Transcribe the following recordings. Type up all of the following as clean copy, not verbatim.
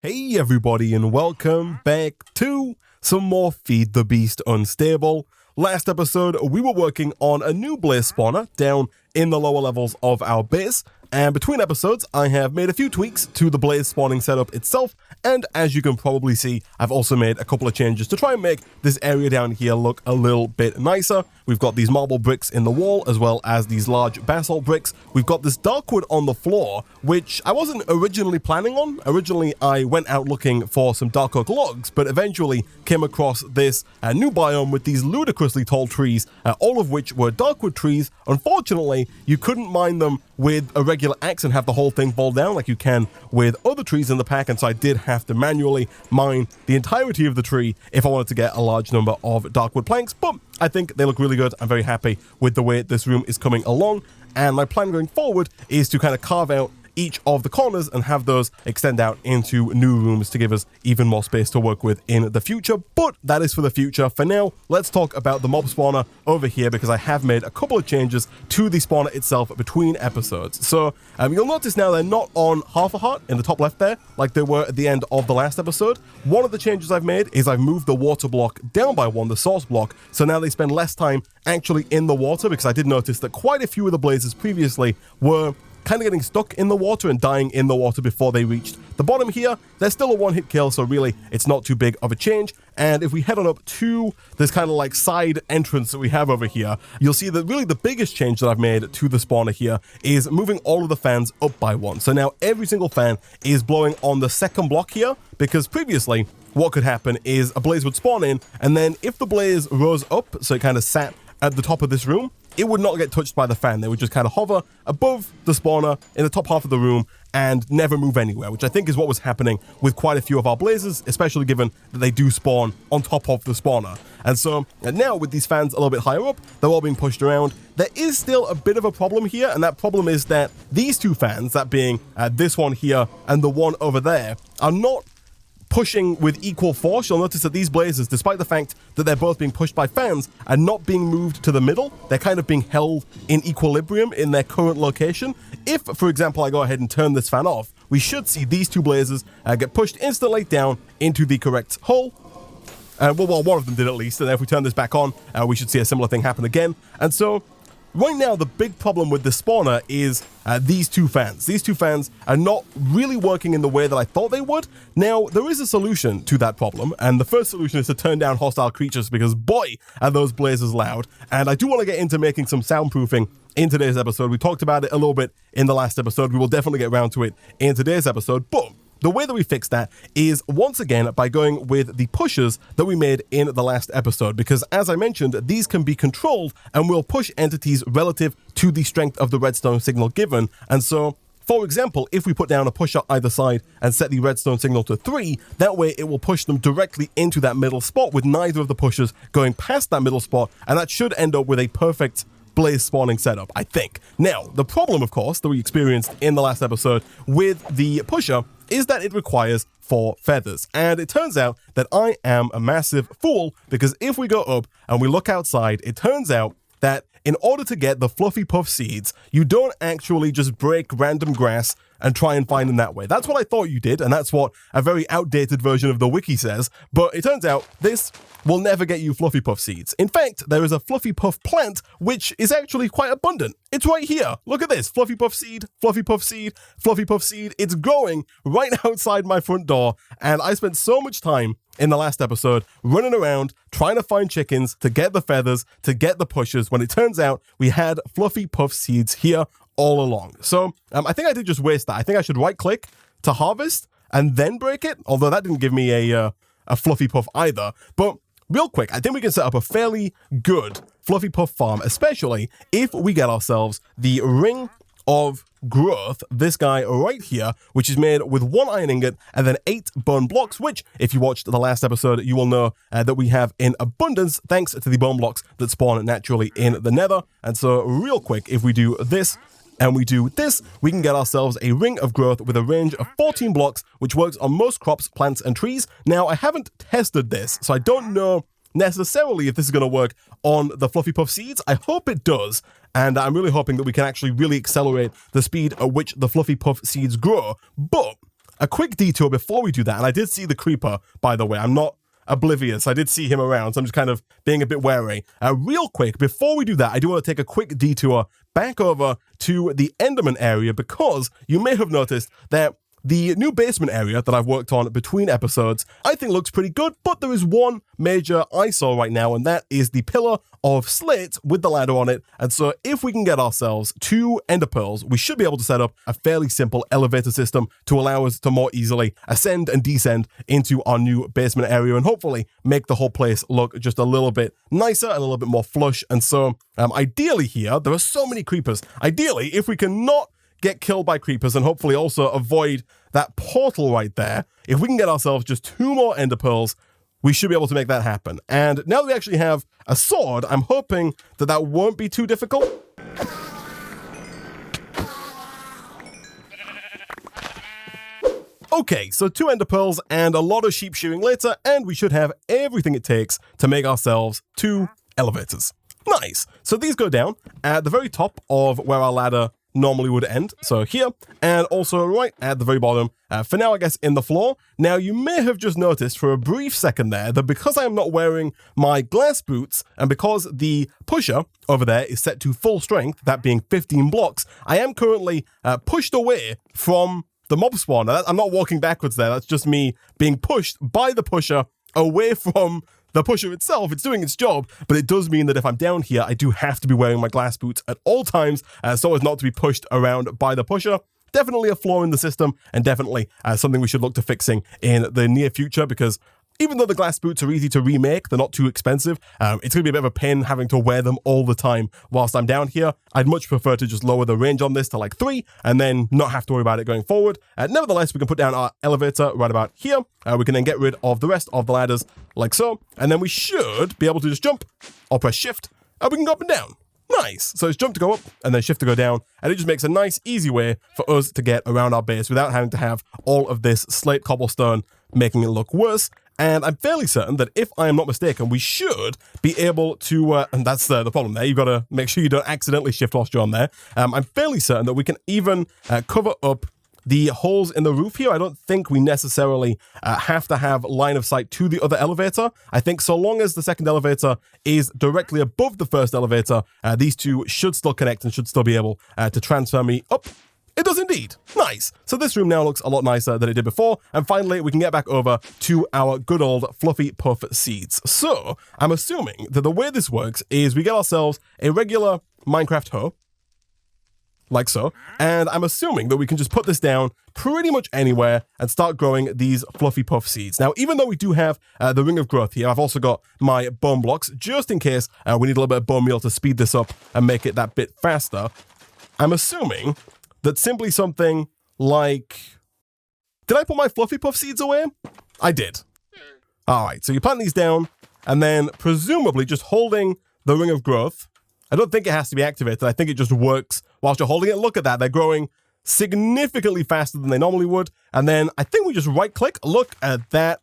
Hey everybody, and welcome back to some more Feed the Beast Unstable. Last episode, we were working on a new blaze spawner down in the lower levels of our base, and between episodes, I have made a few tweaks to the blaze spawning setup itself, and as you can probably see, I've also made a couple of changes to try and make this area down here look a little bit nicer. We've got these marble bricks in the wall, as well as these large basalt bricks. We've got this dark wood on the floor, which I wasn't originally planning on. Originally, I went out looking for some dark oak logs, but eventually came across this new biome with these ludicrously tall trees, all of which were darkwood trees. Unfortunately, you couldn't mine them with a regular axe and have the whole thing fall down like you can with other trees in the pack, and so I did have to manually mine the entirety of the tree if I wanted to get a large number of darkwood planks, but I think they look really good. I'm very happy with the way this room is coming along, and my plan going forward is to kind of carve out each of the corners and have those extend out into new rooms to give us even more space to work with in the future, but that is for the future. For now, let's talk about the mob spawner over here, because I have made a couple of changes to the spawner itself between episodes. So you'll notice now they're not on half a heart in the top left there like they were at the end of the last episode. One of the changes I've made is I've moved the water block down by one, the source block, so now they spend less time actually in the water, because I did notice that quite a few of the blazes previously were kind of getting stuck in the water and dying in the water before they reached the bottom here. They're still a one-hit kill, so really it's not too big of a change. And if we head on up to this kind of like side entrance that we have over here, you'll see that really the biggest change that I've made to the spawner here is moving all of the fans up by one. So now every single fan is blowing on the second block here, because previously what could happen is a blaze would spawn in, and then if the blaze rose up, so it kind of sat at the top of this room, it would not get touched by the fan. They would just kind of hover above the spawner in the top half of the room and never move anywhere, which I think is what was happening with quite a few of our blazes, especially given that they do spawn on top of the spawner. And so now with these fans a little bit higher up, they're all being pushed around. There is still a bit of a problem here, and that problem is that these two fans, that being this one here and the one over there, are not pushing with equal force. You'll notice that these blazes, despite the fact that they're both being pushed by fans, are not being moved to the middle. They're kind of being held in equilibrium in their current location. If, for example, I go ahead and turn this fan off, we should see these two blazes get pushed instantly down into the correct hole. Well, one of them did at least, and then if we turn this back on, we should see a similar thing happen again. And so right now, the big problem with the spawner is these two fans. These two fans are not really working in the way that I thought they would. Now, there is a solution to that problem, and the first solution is to turn down hostile creatures, because boy, are those blazes loud. And I do want to get into making some soundproofing in today's episode. We talked about it a little bit in the last episode. We will definitely get around to it in today's episode, but the way that we fix that is, once again, by going with the pushes that we made in the last episode, because as I mentioned, these can be controlled and will push entities relative to the strength of the redstone signal given. And so, for example, if we put down a push on either side and set the redstone signal to 3, that way it will push them directly into that middle spot with neither of the pushes going past that middle spot, and that should end up with a perfect blaze spawning setup, I think. Now, the problem, of course, that we experienced in the last episode with the pusher is that it requires 4 feathers. And it turns out that I am a massive fool, because if we go up and we look outside, it turns out that in order to get the fluffy puff seeds, you don't actually just break random grass and try and find them that way. That's what I thought you did, and that's what a very outdated version of the wiki says, but it turns out this will never get you fluffy puff seeds. In fact, there is a fluffy puff plant which is actually quite abundant. It's right here. Look at this. Fluffy puff seed, fluffy puff seed, fluffy puff seed. It's growing right outside my front door, and I spent so much time in the last episode running around trying to find chickens to get the feathers, to get the pushes, when it turns out we had fluffy puff seeds here all along. So I think I did just waste that. I think I should right click to harvest and then break it, although that didn't give me a fluffy puff either. But real quick, I think we can set up a fairly good fluffy puff farm, especially if we get ourselves the ring of growth, this guy right here, which is made with 1 iron ingot and then 8 bone blocks, which, if you watched the last episode, you will know that we have in abundance thanks to the bone blocks that spawn naturally in the nether. And so real quick, if we do this and we do this, we can get ourselves a ring of growth with a range of 14 blocks, which works on most crops, plants, and trees. Now, I haven't tested this, so I don't know necessarily if this is going to work on the fluffy puff seeds. I hope it does, and I'm really hoping that we can actually really accelerate the speed at which the fluffy puff seeds grow. But a quick detour before we do that. And I did see the creeper, by the way. I'm not oblivious. I did see him around, so I'm just kind of being a bit wary. Real quick, before we do that, I do want to take a quick detour back over to the Enderman area, because you may have noticed that the new basement area that I've worked on between episodes, I think looks pretty good, but there is one major eyesore right now, and that is the pillar of slate with the ladder on it. And so if we can get ourselves 2 ender pearls, we should be able to set up a fairly simple elevator system to allow us to more easily ascend and descend into our new basement area, and hopefully make the whole place look just a little bit nicer and a little bit more flush. And so ideally here, there are so many creepers. Ideally, if we can not get killed by creepers and hopefully also avoid that portal right there, if we can get ourselves just 2 more ender pearls, we should be able to make that happen. And now that we actually have a sword, I'm hoping that that won't be too difficult. Okay, so 2 ender pearls and a lot of sheep shearing later, and we should have everything it takes to make ourselves 2 elevators. Nice. So these go down at the very top of where our ladder normally would end, so here, and also right at the very bottom, for now I guess in the floor. Now you may have just noticed for a brief second there that because I am not wearing my glass boots, and because the pusher over there is set to full strength, that being 15 blocks, I am currently pushed away from the mob spawner. I'm not walking backwards there, that's just me being pushed by the pusher away from the pusher itself. It's doing its job, but it does mean that if I'm down here, I do have to be wearing my glass boots at all times so as not to be pushed around by the pusher. Definitely a flaw in the system, and definitely something we should look to fixing in the near future, because even though the glass boots are easy to remake, they're not too expensive, it's going to be a bit of a pain having to wear them all the time whilst I'm down here. I'd much prefer to just lower the range on this to like 3 and then not have to worry about it going forward. Nevertheless, we can put down our elevator right about here. We can then get rid of the rest of the ladders like so, and then we should be able to just jump or press shift, and we can go up and down. Nice. So it's jump to go up and then shift to go down, and it just makes a nice, easy way for us to get around our base without having to have all of this slate cobblestone making it look worse. And I'm fairly certain that if I am not mistaken, we should be able to, and that's the problem there, you've got to make sure you don't accidentally shift whilst you're on there. I'm fairly certain that we can even cover up the holes in the roof here. I don't think we necessarily have to have line of sight to the other elevator. I think so long as the second elevator is directly above the first elevator, these two should still connect and should still be able to transfer me up. It does indeed. Nice. So this room now looks a lot nicer than it did before. And finally, we can get back over to our good old fluffy puff seeds. So I'm assuming that the way this works is we get ourselves a regular Minecraft hoe, like so. And I'm assuming that we can just put this down pretty much anywhere and start growing these fluffy puff seeds. Now, even though we do have the ring of growth here, I've also got my bone blocks just in case we need a little bit of bone meal to speed this up and make it that bit faster. I'm assuming that simply something like... Did I put my fluffy puff seeds away? I did. All right, so you plant these down, and then presumably just holding the ring of growth. I don't think it has to be activated. I think it just works whilst you're holding it. Look at that. They're growing significantly faster than they normally would. And then I think we just right-click. Look at that.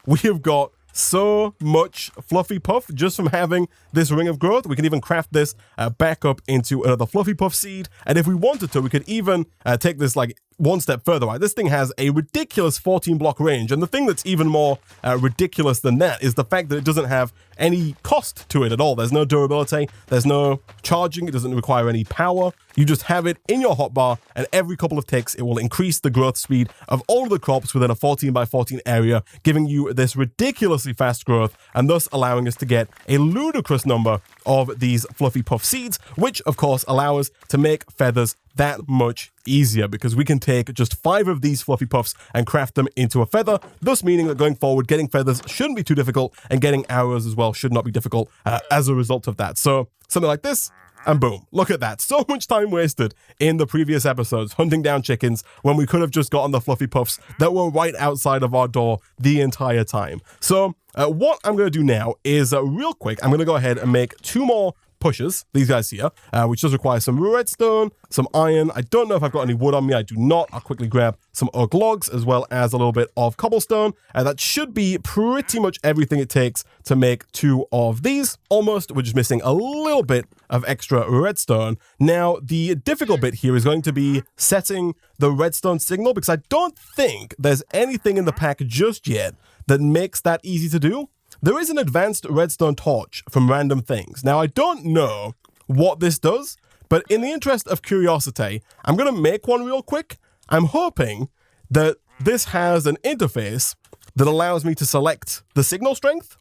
We have got so much fluffy puff just from having this ring of growth. We can even craft this back up into another fluffy puff seed, and if we wanted to, we could even take this like one step further. Right, this thing has a ridiculous 14 block range, and the thing that's even more ridiculous than that is the fact that it doesn't have any cost to it at all. There's no durability, there's no charging, it doesn't require any power. You just have it in your hotbar, and every couple of ticks it will increase the growth speed of all of the crops within a 14 by 14 area, giving you this ridiculously fast growth, and thus allowing us to get a ludicrous number of these fluffy puff seeds, which of course allow us to make feathers that much easier, because we can take just 5 of these fluffy puffs and craft them into a feather, thus meaning that going forward, getting feathers shouldn't be too difficult, and getting arrows as well should not be difficult as a result of that. So something like this, and boom, look at that. So much time wasted in the previous episodes hunting down chickens when we could have just gotten the fluffy puffs that were right outside of our door the entire time. So what I'm going to do now is real quick, I'm going to go ahead and make 2 more pushers, these guys here, which does require some redstone, some iron. I don't know if I've got any wood on me. I do not. I'll quickly grab some oak logs as well as a little bit of cobblestone. And that should be pretty much everything it takes to make 2 of these. Almost. We're just missing a little bit of extra redstone. Now, the difficult bit here is going to be setting the redstone signal, because I don't think there's anything in the pack just yet that makes that easy to do. There is an advanced redstone torch from Random Things. Now, I don't know what this does, but in the interest of curiosity, I'm going to make one real quick. I'm hoping that this has an interface that allows me to select the signal strength.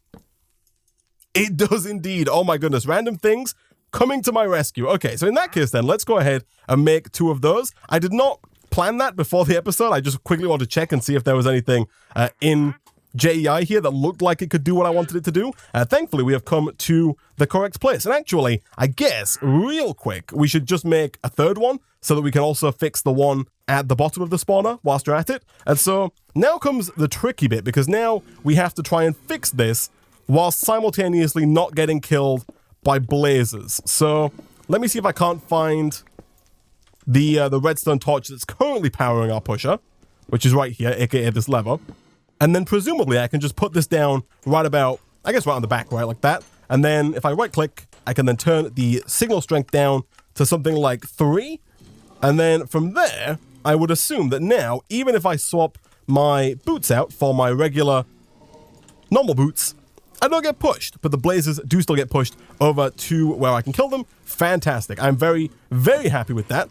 It does indeed. Oh my goodness. Random Things coming to my rescue. Okay, so in that case then, let's go ahead and make 2 of those. I did not plan that before the episode. I just quickly wanted to check and see if there was anything in JEI here that looked like it could do what I wanted it to do. Thankfully, we have come to the correct place. And actually, I guess, real quick, we should just make a 3rd one so that we can also fix the one at the bottom of the spawner whilst we're at it. And so now comes the tricky bit, because now we have to try and fix this whilst simultaneously not getting killed by blazes. So let me see if I can't find the redstone torch that's currently powering our pusher, which is right here, aka this lever. And then presumably I can just put this down right about, I guess right on the back, right, like that. And then if I right click, I can then turn the signal strength down to something like 3. And then from there, I would assume that now, even if I swap my boots out for my regular normal boots, I don't get pushed, but the blazes do still get pushed over to where I can kill them. Fantastic. I'm very, very happy with that.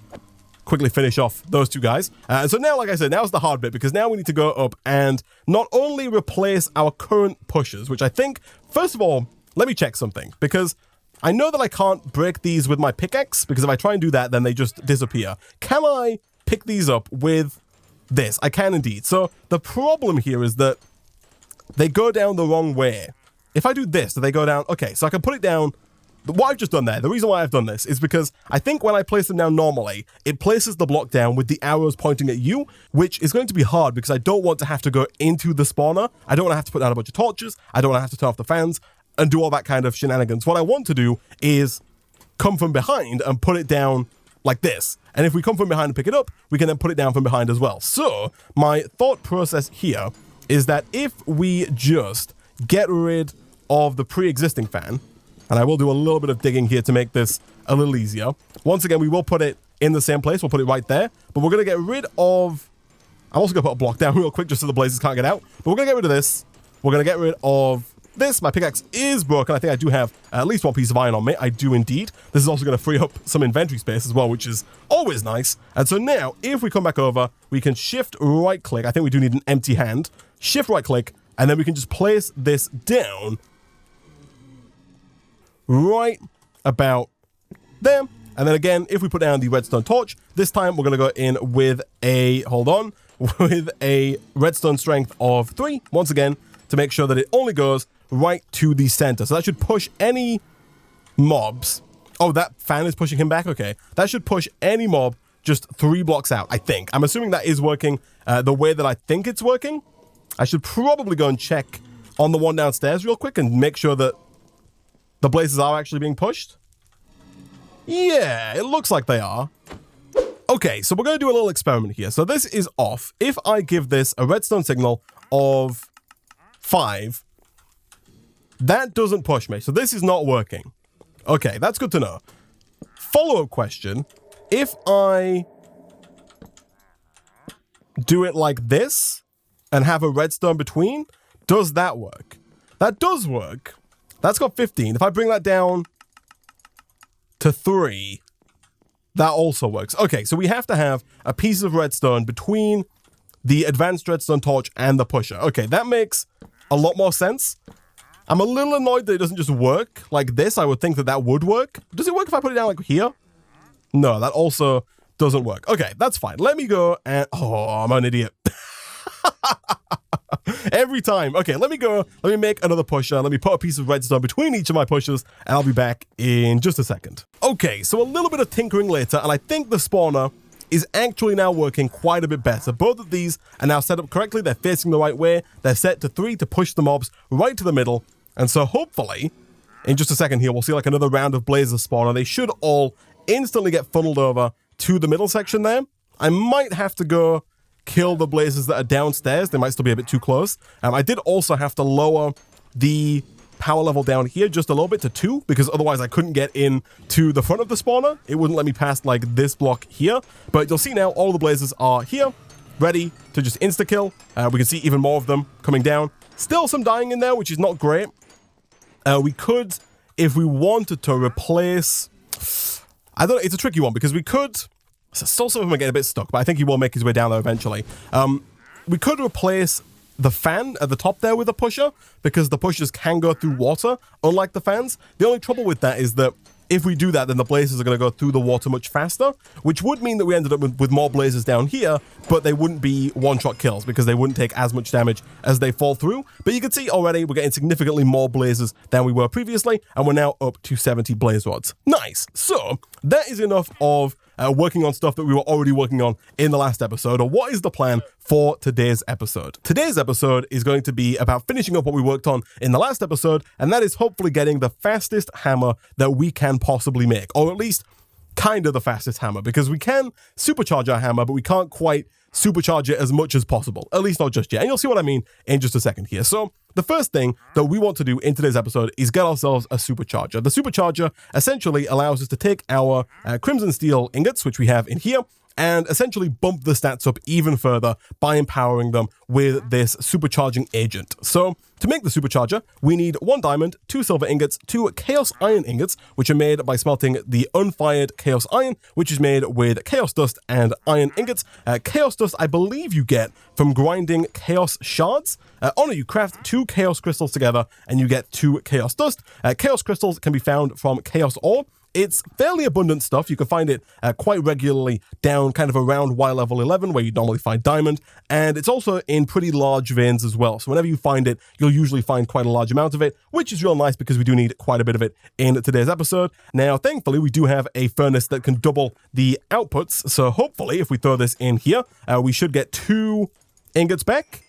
Quickly finish off those 2 guys. So now, like I said, now's the hard bit, because now we need to go up and not only replace our current pushers, which I think, first of all, let me check something, because I know that I can't break these with my pickaxe, because if I try and do that, then they just disappear. Can I pick these up with this? I can indeed. So the problem here is that they go down the wrong way. If I do this, do they go down? Okay, so I can put it down. What I've just done there, the reason why I've done this is because I think when I place them down normally, it places the block down with the arrows pointing at you, which is going to be hard because I don't want to have to go into the spawner. I don't want to have to put down a bunch of torches. I don't want to have to turn off the fans and do all that kind of shenanigans. What I want to do is come from behind and put it down like this. And if we come from behind and pick it up, we can then put it down from behind as well. So my thought process here is that if we just get rid of the pre-existing fan, and I will do a little bit of digging here to make this a little easier. Once again, we will put it in the same place. We'll put it right there. But we're going to get rid of... I'm also going to put a block down real quick just so the blazes can't get out. But we're going to get rid of this. We're going to get rid of this. My pickaxe is broken. I think I do have at least 1 piece of iron on me. I do indeed. This is also going to free up some inventory space as well, which is always nice. And so now, if we come back over, we can shift right click. I think we do need an empty hand. Shift right click. And then we can just place this down right about there. And then again, if we put down the redstone torch, this time we're going to go in with a, with a redstone strength of 3, once again, to make sure that it only goes right to the center. So that should push any mobs. Oh, that fan is pushing him back? Okay. That should push any mob just 3 blocks out, I think. I'm assuming that is working the way that I think it's working. I should probably go and check on the one downstairs real quick and make sure that the blazes are actually being pushed. Yeah, it looks like they are. Okay, so we're going to do a little experiment here. So this is off. If I give this a redstone signal of 5, that doesn't push me. So this is not working. Okay, that's good to know. Follow-up question. If I do it like this and have a redstone between, does that work? That does work. That's got 15. If I bring that down to 3, that also works. Okay, so we have to have a piece of redstone between the advanced redstone torch and the pusher. Okay, that makes a lot more sense. I'm a little annoyed that it doesn't just work like this. I would think that that would work. Does it work if I put it down like here? No, that also doesn't work. Okay, that's fine. Let me go and... Oh, I'm an idiot. Every time. Okay, let me go. Let me make another pusher. Let me put a piece of redstone between each of my pushers, and I'll be back in just a second. Okay, so a little bit of tinkering later, and I think the spawner is actually now working quite a bit better. Both of these are now set up correctly. They're facing the right way. They're set to 3 to push the mobs right to the middle. And so hopefully in just a second here, we'll see like another round of blazes spawn, and they should all instantly get funneled over to the middle section there. I might have to go kill the blazes that are downstairs. They might still be a bit too close. I did also have to lower the power level down here just a little bit to 2, because otherwise I couldn't get in to the front of the spawner. It wouldn't let me past like this block here. But you'll see now all the blazes are here, ready to just insta-kill. We can see even more of them coming down. Still some dying in there, which is not great. We could, if we wanted to replace... I don't know, it's a tricky one, because we could... Still some of them are getting a bit stuck, but I think he will make his way down there eventually. We could replace the fan at the top there with a pusher, because the pushers can go through water, unlike the fans. The only trouble with that is that if we do that, then the blazes are going to go through the water much faster, which would mean that we ended up with more blazes down here, but they wouldn't be one-shot kills because they wouldn't take as much damage as they fall through. But you can see already we're getting significantly more blazes than we were previously, and we're now up to 70 blaze rods. Nice. So that is enough of working on stuff that we were already working on in the last episode. Or what is the plan for today's episode? Today's episode is going to be about finishing up what we worked on in the last episode, and that is hopefully getting the fastest hammer that we can possibly make, or at least kind of the fastest hammer, because we can supercharge our hammer, but we can't quite supercharge it as much as possible, at least not just yet. And you'll see what I mean in just a second here. So the first thing that we want to do in today's episode is get ourselves a supercharger. The supercharger essentially allows us to take our crimson steel ingots, which we have in here, and essentially bump the stats up even further by empowering them with this supercharging agent. So to make the supercharger, we need 1 diamond, 2 silver ingots, 2 chaos iron ingots, which are made by smelting the unfired chaos iron, which is made with chaos dust and iron ingots. Chaos dust, I believe you get from grinding chaos shards. You craft 2 chaos crystals together and you get 2 chaos dust. Chaos crystals can be found from chaos ore. It's fairly abundant stuff. You can find it quite regularly down kind of around Y level 11, where you normally find diamond, and it's also in pretty large veins as well. So whenever you find it, you'll usually find quite a large amount of it, which is real nice because we do need quite a bit of it in today's episode. Now, thankfully, we do have a furnace that can double the outputs, so hopefully, if we throw this in here, we should get 2 ingots back.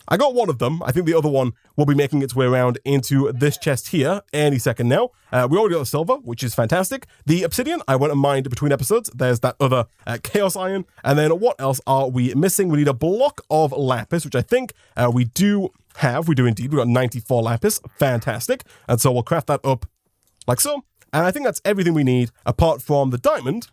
I got 1 of them. I think the other one will be making its way around into this chest here any second now. We already got the silver, which is fantastic. The obsidian, I went and mined between episodes. There's that other chaos iron. And then what else are we missing? We need a block of lapis, which I think we do have. We do indeed. We've got 94 lapis. Fantastic. And so we'll craft that up like so. And I think that's everything we need apart from the diamond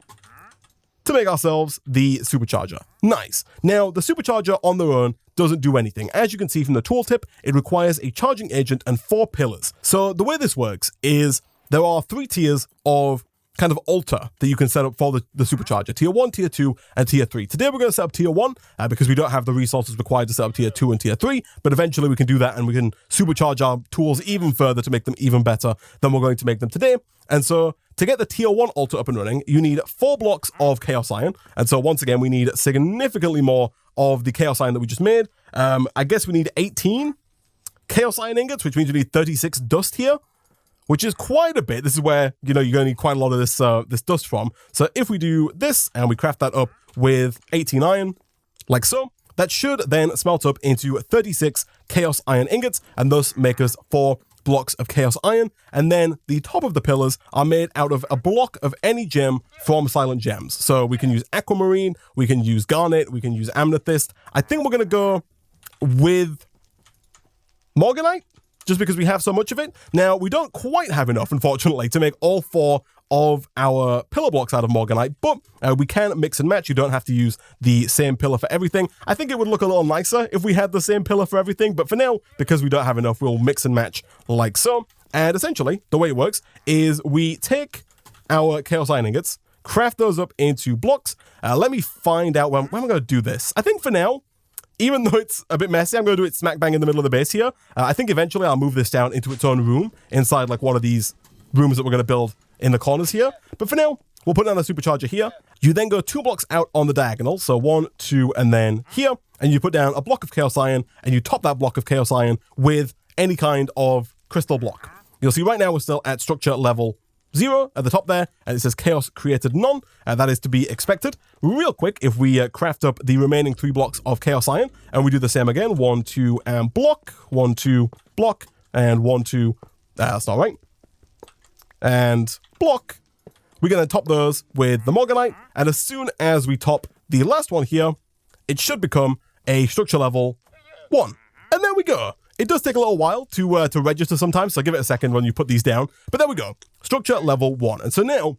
to make ourselves the supercharger. Nice. Now, the supercharger on their own doesn't do anything. As you can see from the tooltip, it requires a charging agent and 4 pillars. So the way this works is there are 3 tiers of kind of altar that you can set up for the supercharger. Tier 1, Tier 2, and Tier 3. Today we're going to set up Tier 1 because we don't have the resources required to set up Tier 2 and Tier 3, but eventually we can do that and we can supercharge our tools even further to make them even better than we're going to make them today. And so to get the Tier 1 altar up and running, you need 4 blocks of chaos iron. And so once again, we need significantly more of the chaos iron that we just made. I guess we need 18 chaos iron ingots, which means we need 36 dust here, which is quite a bit. This is where, you're going to need quite a lot of this dust from. So if we do this and we craft that up with 18 iron, like so, that should then smelt up into 36 chaos iron ingots and thus make us 4 blocks of chaos iron. And then the top of the pillars are made out of a block of any gem from Silent Gems. So we can use aquamarine, we can use garnet, we can use amethyst. I think we're going to go with morganite, just because we have so much of it. Now, we don't quite have enough, unfortunately, to make all 4 of our pillar blocks out of morganite, but we can mix and match. You don't have to use the same pillar for everything. I think it would look a little nicer if we had the same pillar for everything, but for now, because we don't have enough, we'll mix and match like so. And essentially, the way it works is we take our chaos iron ingots, craft those up into blocks. Let me find out when I'm going to do this. I think for now, even though it's a bit messy, I'm going to do it smack bang in the middle of the base here. I think eventually I'll move this down into its own room inside like one of these rooms that we're going to build in the corners here. But for now, we'll put down the supercharger here. You then go 2 blocks out on the diagonal. So 1, 2, and then here. And you put down a block of chaos iron and you top that block of chaos iron with any kind of crystal block. You'll see right now we're still at structure level 0 at the top there, and it says chaos created none, and that is to be expected. Real quick, if we craft up the remaining 3 blocks of chaos iron, and we do the same again, 1, 2, and block, 1, 2, block, and 1, 2, that's not right. and block. We're going to top those with the Morganite, and as soon as we top the last one here, it should become a structure level 1. And there we go. It does take a little while to register sometimes, so give it a second when you put these down. But there we go. Structure level 1. And so now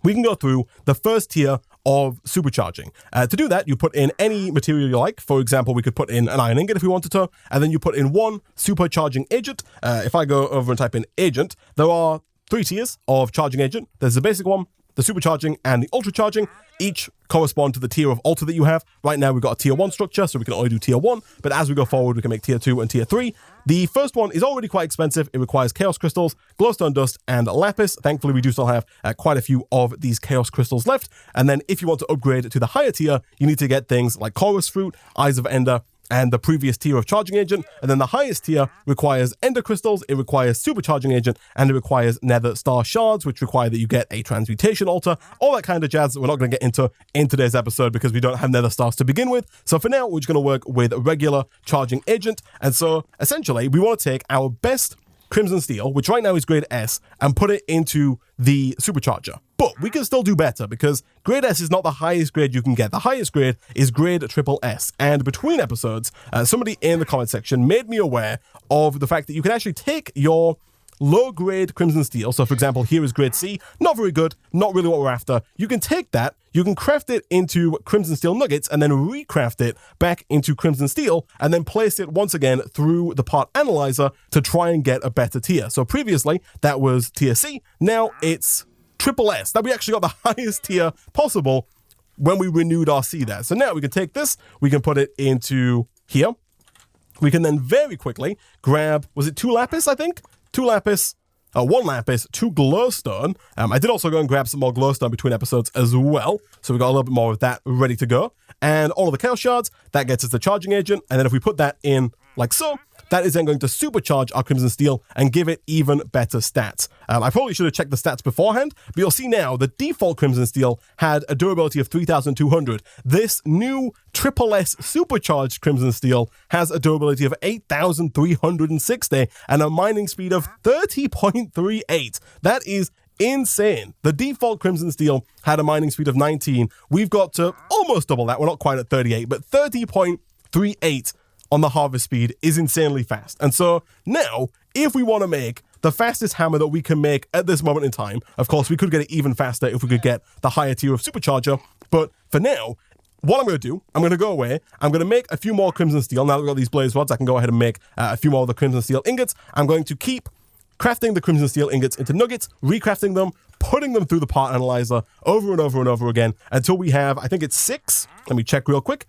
we can go through the first tier of supercharging. To do that, you put in any material you like. For example, we could put in an iron ingot if we wanted to, and then you put in one supercharging agent. If I go over and type in agent, there are 3 tiers of charging agent. There's the basic one, the supercharging, and the ultra charging. Each correspond to the tier of altar that you have. Right now we've got a tier 1 structure, so we can only do tier 1, but as we go forward we can make tier 2 and tier 3. The first one is already quite expensive. It requires chaos crystals, glowstone dust, and lapis. Thankfully we do still have quite a few of these chaos crystals left. And then if you want to upgrade to the higher tier, you need to get things like chorus fruit, eyes of ender, and the previous tier of charging agent. And then the highest tier requires ender crystals, it requires supercharging agent, and it requires nether star shards, which require that you get a transmutation altar, all that kind of jazz that we're not going to get into in today's episode because we don't have nether stars to begin with. So for now, we're just going to work with regular charging agent. And so essentially, we want to take our best crimson steel, which right now is grade S, and put it into the supercharger. But we can still do better because grade S is not the highest grade you can get. The highest grade is grade triple S. And between episodes, somebody in the comment section made me aware of the fact that you can actually take your low-grade crimson steel. So for example, here is grade C, not very good, not really what we're after. You can take that, you can craft it into crimson steel nuggets and then recraft it back into crimson steel and then place it once again through the part analyzer to try and get a better tier. So previously that was tier C, now it's triple S. That we actually got the highest tier possible when we renewed our C there. So now we can take this, we can put it into here. We can then very quickly grab, was it 2 lapis, I think? 2 lapis, 1 lapis, 2 glowstone. I did also go and grab some more glowstone between episodes as well. So we got a little bit more of that ready to go. And all of the chaos shards, that gets us the charging agent. And then if we put that in like so, that is then going to supercharge our crimson steel and give it even better stats. I probably should have checked the stats beforehand, but you'll see now the default crimson steel had a durability of 3,200. This new triple S supercharged crimson steel has a durability of 8,360 and a mining speed of 30.38. That is insane. The default crimson steel had a mining speed of 19. We've got to almost double that. We're not quite at 38, but 30.38 on the harvest speed is insanely fast. And so now, if we want to make the fastest hammer that we can make at this moment in time, of course, we could get it even faster if we could get the higher tier of supercharger. But for now, what I'm going to do, I'm going to go away. I'm going to make a few more crimson steel. Now that we've got these blaze rods, I can go ahead and make a few more of the crimson steel ingots. I'm going to keep crafting the crimson steel ingots into nuggets, recrafting them, putting them through the part analyzer over and over and over again until we have, I think it's 6. Let me check real quick.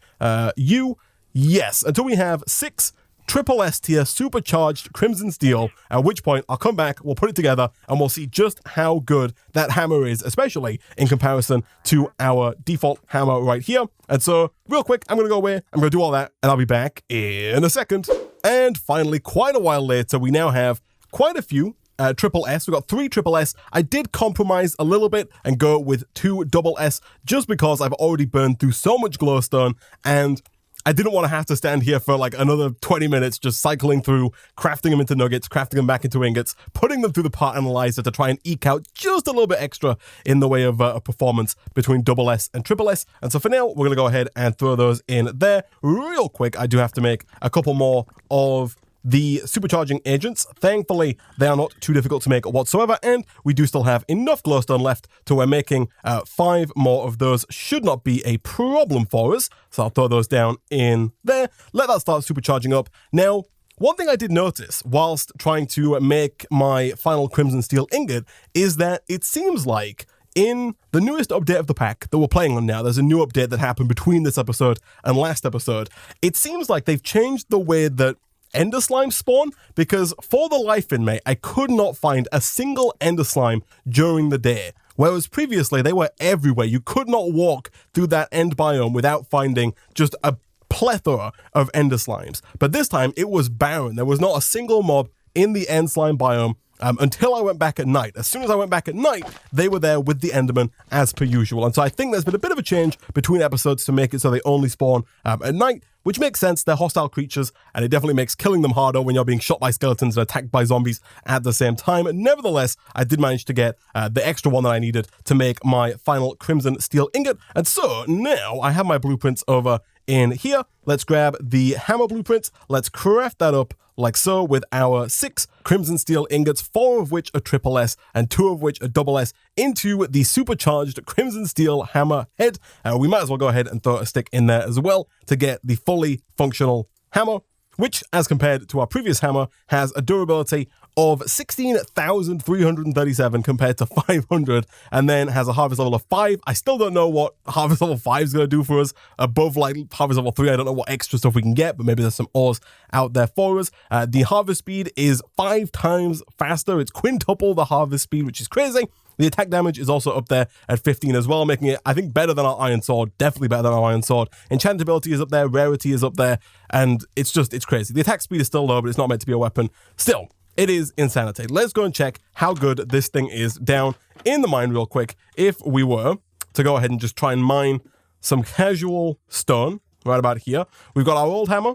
Yes, until we have 6 triple S tier supercharged crimson steel, at which point I'll come back, we'll put it together, and we'll see just how good that hammer is, especially in comparison to our default hammer right here. And so, real quick, I'm going to go away, I'm going to do all that, and I'll be back in a second. And finally, quite a while later, we now have quite a few triple S. We've got 3 triple S. I did compromise a little bit and go with 2 double S just because I've already burned through so much glowstone, and I didn't want to have to stand here for like another 20 minutes just cycling through, crafting them into nuggets, crafting them back into ingots, putting them through the part analyzer to try and eke out just a little bit extra in the way of performance between double S and triple S. And so for now, we're going to go ahead and throw those in there. Real quick, I do have to make a couple more of the supercharging agents. Thankfully, they are not too difficult to make whatsoever, and we do still have enough glowstone left to where making 5 more of those should not be a problem for us. So I'll throw those down in there. Let that start supercharging up. Now, one thing I did notice whilst trying to make my final crimson steel ingot is that it seems like in the newest update of the pack that we're playing on now, there's a new update that happened between this episode and last episode. It seems like they've changed the way that ender slime spawn, because for the life in me, I could not find a single ender slime during the day. Whereas previously, they were everywhere. You could not walk through that end biome without finding just a plethora of ender slimes. But this time, it was barren. There was not a single mob in the end slime biome until I went back at night. As soon as I went back at night, they were there with the Enderman as per usual. And so I think there's been a bit of a change between episodes to make it so they only spawn at night, which makes sense. They're hostile creatures, and it definitely makes killing them harder when you're being shot by skeletons and attacked by zombies at the same time. Nevertheless, I did manage to get the extra one that I needed to make my final crimson steel ingot, and so now I have my blueprints over in here. Let's grab the hammer blueprint. Let's craft that up like so with our 6 crimson steel ingots, 4 of which are triple S and 2 of which are double S, into the supercharged crimson steel hammer head. We might as well go ahead and throw a stick in there as well to get the fully functional hammer, which, as compared to our previous hammer, has a durability of 16,337 compared to 500, and then has a harvest level of 5. I still don't know what harvest level 5 is going to do for us above like harvest level 3. I don't know what extra stuff we can get, but maybe there's some ores out there for us. The harvest speed is 5 times faster. It's quintuple the harvest speed, which is crazy. The attack damage is also up there at 15 as well, making it, I think, better than our iron sword. Definitely better than our iron sword. Enchantability is up there, rarity is up there, and it's crazy. The attack speed is still low, but it's not meant to be a weapon. Still, it is insanity. Let's go and check how good this thing is down in the mine real quick. If we were to go ahead and just try and mine some casual stone right about here. We've got our old hammer,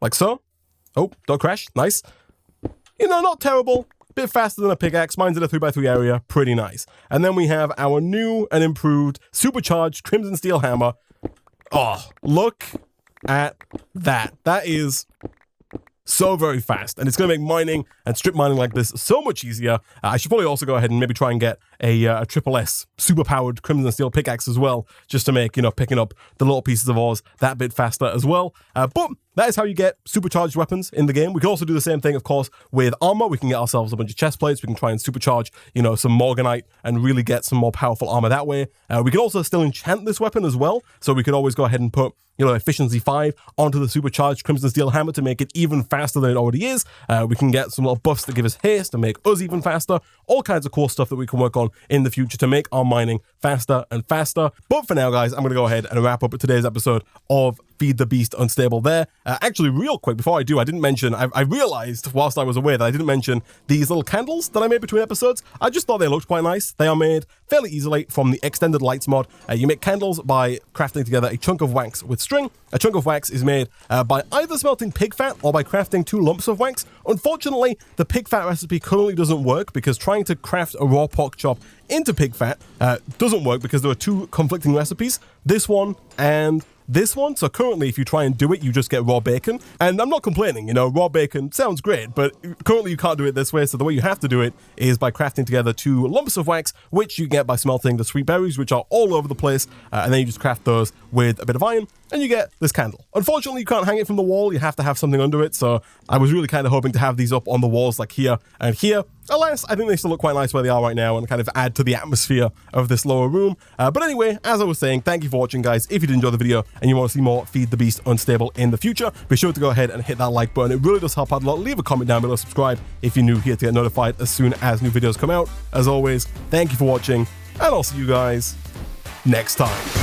like so. Oh, don't crash. Nice. You know, not terrible. Bit faster than a pickaxe. Mine's in a 3x3 area. Pretty nice. And then we have our new and improved supercharged crimson steel hammer. Oh, look at that. That is so very fast, and it's going to make mining and strip mining like this so much easier. I should probably also go ahead and maybe try and get a triple S super powered crimson steel pickaxe as well, just to make, you know, picking up the little pieces of ores that bit faster as well. But that is how you get supercharged weapons in the game. We can also do the same thing, of course, with armor. We can get ourselves a bunch of chest plates. We can try and supercharge, you know, some morganite and really get some more powerful armor that way. We can also still enchant this weapon as well, so we could always go ahead and put, you know, efficiency 5 onto the supercharged crimson steel hammer to make it even faster than it already is. We can get some little buffs that give us haste and make us even faster. All kinds of cool stuff that we can work on in the future to make our mining faster and faster. But for now, guys, I'm going to go ahead and wrap up today's episode of Feed the Beast Unstable there. Actually, real quick, before I do, I didn't mention, I realized whilst I was away that I didn't mention these little candles that I made between episodes. I just thought they looked quite nice. They are made fairly easily from the Extended Lights mod. You make candles by crafting together a chunk of wax with string. A chunk of wax is made by either smelting pig fat or by crafting 2 lumps of wax. Unfortunately, the pig fat recipe currently doesn't work because trying to craft a raw pork chop into pig fat doesn't work because there are 2 conflicting recipes, this one and this one. So currently, if you try and do it, you just get raw bacon. And I'm not complaining, you know, raw bacon sounds great, but currently you can't do it this way. So the way you have to do it is by crafting together 2 lumps of wax, which you get by smelting the sweet berries, which are all over the place. And then you just craft those with a bit of iron, and you get this candle. Unfortunately, you can't hang it from the wall. You have to have something under it. So I was really kind of hoping to have these up on the walls like here and here. Alas, I think they still look quite nice where they are right now and kind of add to the atmosphere of this lower room. But anyway, as I was saying, thank you for watching, guys. If you did enjoy the video and you want to see more Feed the Beast Unstable in the future, be sure to go ahead and hit that like button. It really does help out a lot. Leave a comment down below, subscribe if you're new here to get notified as soon as new videos come out. As always, thank you for watching, and I'll see you guys next time.